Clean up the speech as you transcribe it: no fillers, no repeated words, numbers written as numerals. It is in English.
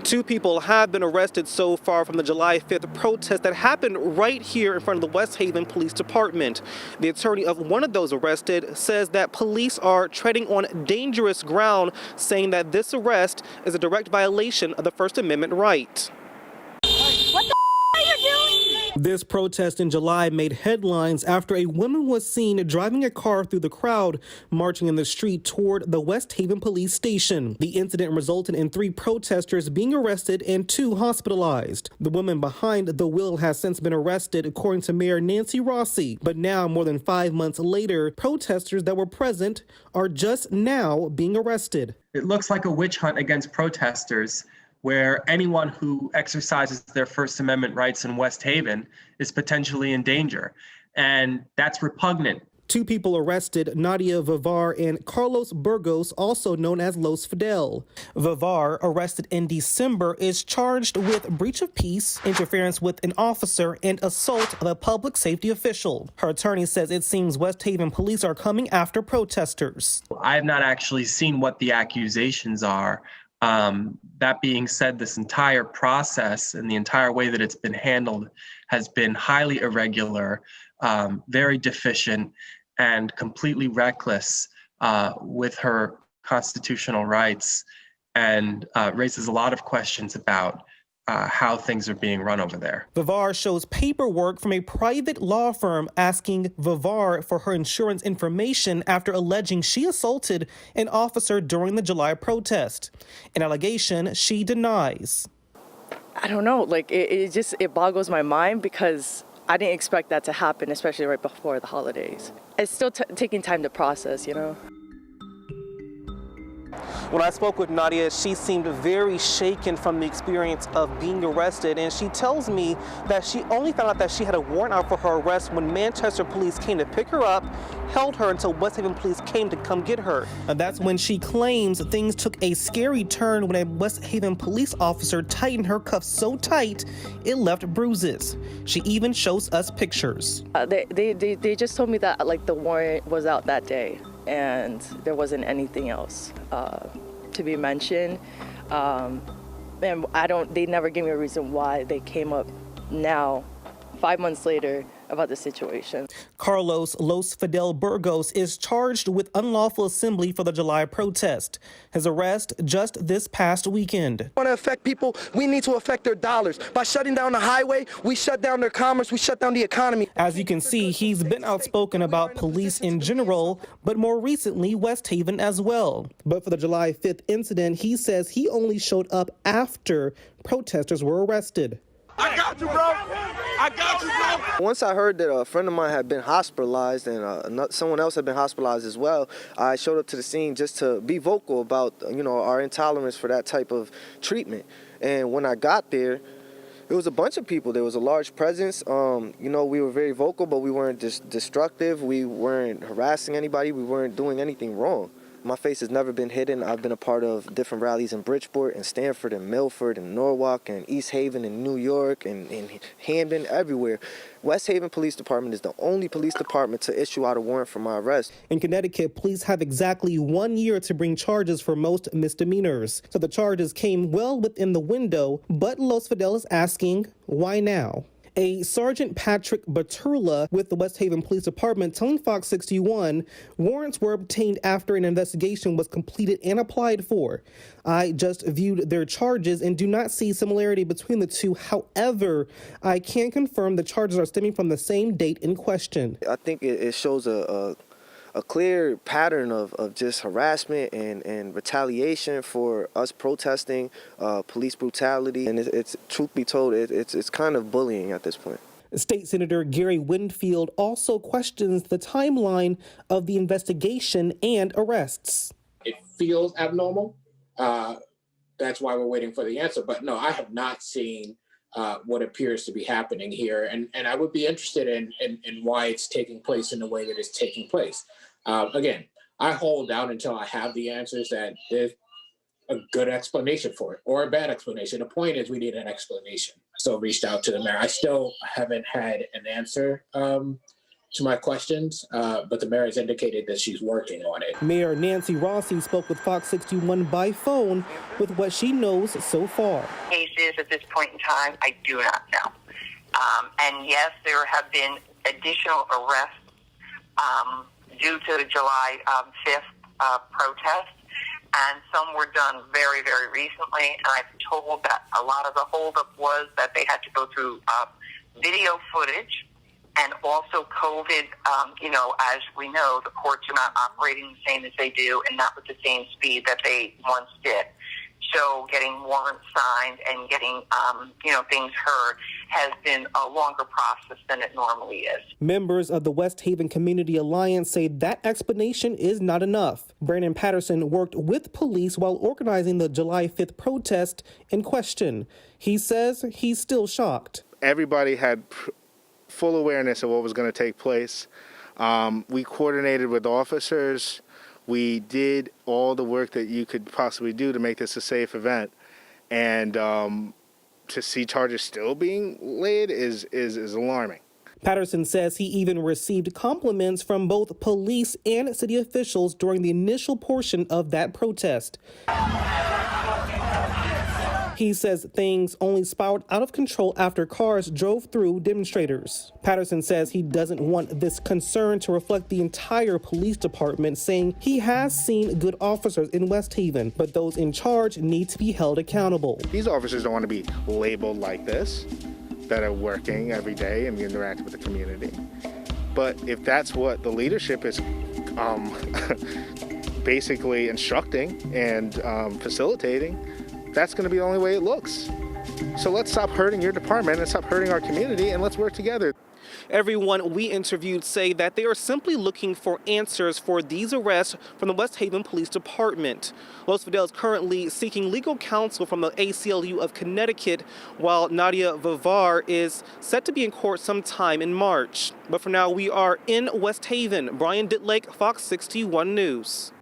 Two people have been arrested so far from the July 5th protest that happened right here in front of the West Haven Police Department. The attorney of one of those arrested says that police are treading on dangerous ground, saying that this arrest is a direct violation of the First Amendment right. What the are you doing? This protest in July made headlines after a woman was seen driving a car through the crowd marching in the street toward the West Haven police station. The incident resulted in 3 protesters being arrested and 2 hospitalized. The woman behind the wheel has since been arrested, according to Mayor Nancy Rossi. But now, more than 5 months later, protesters that were present are just now being arrested. It looks like a witch hunt against protesters, where anyone who exercises their First Amendment rights in West Haven is potentially in danger. And that's repugnant. 2 people arrested, Nadia Vivar and Carlos Burgos, also known as Los Fidel. Vivar, arrested in December, is charged with breach of peace, interference with an officer, and assault of a public safety official. Her attorney says it seems West Haven police are coming after protesters. I have not actually seen what the accusations are. That being said, this entire process and the entire way that it's been handled has been highly irregular, very deficient, and completely reckless with her constitutional rights, and raises a lot of questions about how things are being run over there. Vivar shows paperwork from a private law firm asking Vivar for her insurance information after alleging she assaulted an officer during the July protest, an allegation she denies. I don't know, like it boggles my mind because I didn't expect that to happen, especially right before the holidays. It's still taking time to process, you know? When I spoke with Nadia, she seemed very shaken from the experience of being arrested, and she tells me that she only found out that she had a warrant out for her arrest when Manchester police came to pick her up, held her until West Haven police came to come get her. And that's when she claims things took a scary turn when a West Haven police officer tightened her cuffs so tight it left bruises. She even shows us pictures. They just told me that like the warrant was out that day and there wasn't anything else to be mentioned. And they never gave me a reason why they came up now, 5 months later, about the situation. Carlos Los Fidel Burgos is charged with unlawful assembly for the July protest. His arrest just this past weekend. Want to affect people, we need to affect their dollars. By shutting down the highway, we shut down their commerce, we shut down the economy. As you can see, he's been outspoken about police in general, but more recently, West Haven as well. But for the July 5th incident, he says he only showed up after protesters were arrested. I got you, bro. I got you, bro. Once I heard that a friend of mine had been hospitalized and someone else had been hospitalized as well, I showed up to the scene just to be vocal about, our intolerance for that type of treatment. And when I got there, it was a bunch of people. There was a large presence. We were very vocal, but we weren't destructive. We weren't harassing anybody. We weren't doing anything wrong. My face has never been hidden. I've been a part of different rallies in Bridgeport and Stanford and Milford and Norwalk and East Haven and New York and Hamden, everywhere. West Haven Police Department is the only police department to issue out a warrant for my arrest. In Connecticut, police have exactly 1 year to bring charges for most misdemeanors. So the charges came well within the window, but Los Fidel is asking, why now? A Sergeant Patrick Baturla with the West Haven Police Department telling Fox 61 warrants were obtained after an investigation was completed and applied for. I just viewed their charges and do not see similarity between the two. However, I can confirm the charges are stemming from the same date in question. I think it shows a clear pattern of just harassment and retaliation for us protesting, police brutality, and it's truth be told, it's kind of bullying at this point. State Senator Gary Winfield also questions the timeline of the investigation and arrests. It feels abnormal. That's why we're waiting for the answer. But no, I have not seen what appears to be happening here. And I would be interested in why it's taking place in the way that it's taking place. Again, I hold out until I have the answers that there's a good explanation for it or a bad explanation. The point is we need an explanation. So I reached out to the mayor. I still haven't had an answer to my questions, but the mayor has indicated that she's working on it. Mayor Nancy Rossi spoke with Fox 61 by phone with what she knows so far. Cases at this point in time, I do not know. And yes, there have been additional arrests due to the July 5th protest, and some were done very, very recently. And I've told that a lot of the holdup was that they had to go through video footage, and also COVID. As we know, the courts are not operating the same as they do, and not with the same speed that they once did. So getting warrants signed and getting, things heard has been a longer process than it normally is. Members of the West Haven Community Alliance say that explanation is not enough. Brandon Patterson worked with police while organizing the July 5th protest in question. He says he's still shocked. Everybody had full awareness of what was going to take place. We coordinated with officers. We did all the work that you could possibly do to make this a safe event. And to see charges still being laid is alarming. Patterson says he even received compliments from both police and city officials during the initial portion of that protest. He says things only spiraled out of control after cars drove through demonstrators. Patterson says he doesn't want this concern to reflect the entire police department, saying he has seen good officers in West Haven, but those in charge need to be held accountable. These officers don't want to be labeled like this, that are working every day and interact with the community. But if that's what the leadership is basically instructing and facilitating, that's going to be the only way it looks. So let's stop hurting your department and stop hurting our community, and let's work together. Everyone we interviewed say that they are simply looking for answers for these arrests from the West Haven Police Department. Los Fidel is currently seeking legal counsel from the ACLU of Connecticut, while Nadia Vivar is set to be in court sometime in March. But for now, we are in West Haven. Brian Ditlake, Fox 61 News.